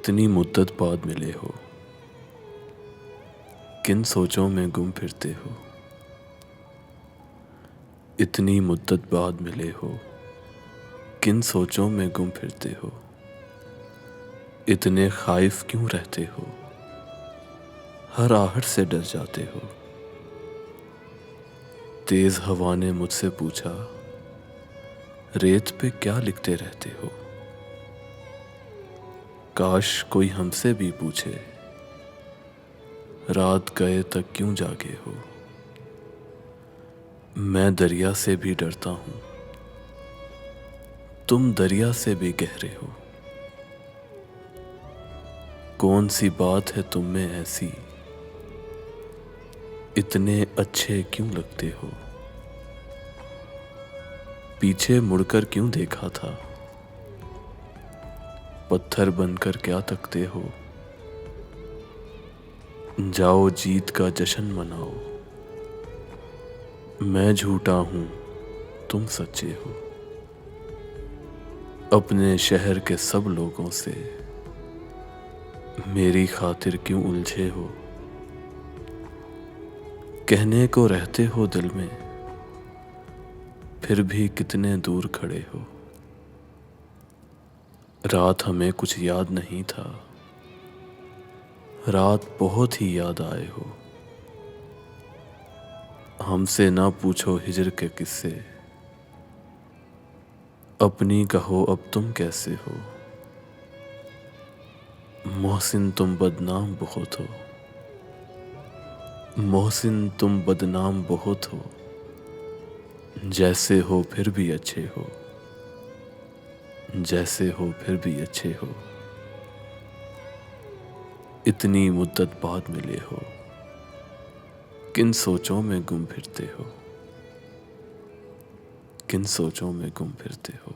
इतनी मुद्दत बाद मिले हो, किन सोचों में गुम फिरते हो। इतनी मुद्दत बाद मिले हो, किन सोचों में गुम फिरते हो। इतने खाइफ क्यों रहते हो, हर आहट से डर जाते हो। तेज हवा ने मुझसे पूछा, रेत पे क्या लिखते रहते हो। काश कोई हमसे भी पूछे, रात गए तक क्यों जागे हो। मैं दरिया से भी डरता हूँ, तुम दरिया से भी गहरे हो। कौन सी बात है तुम में ऐसी, इतने अच्छे क्यों लगते हो। पीछे मुड़कर क्यों देखा था, पत्थर बनकर क्या तकते हो। जाओ जीत का जश्न मनाओ, मैं झूठा हूँ तुम सच्चे हो। अपने शहर के सब लोगों से मेरी खातिर क्यों उलझे हो। कहने को रहते हो दिल में, फिर भी कितने दूर खड़े हो। रात हमें कुछ याद नहीं था, रात बहुत ही याद आए हो। हमसे ना पूछो हिजर के किस्से, अपनी कहो अब तुम कैसे हो। मोहसिन तुम बदनाम बहुत हो, मोहसिन तुम बदनाम बहुत हो। जैसे हो फिर भी अच्छे हो, जैसे हो फिर भी अच्छे हो। इतनी मुद्दत बाद मिले हो, किन सोचों में गुम फिरते हो, किन सोचों में गुम फिरते हो।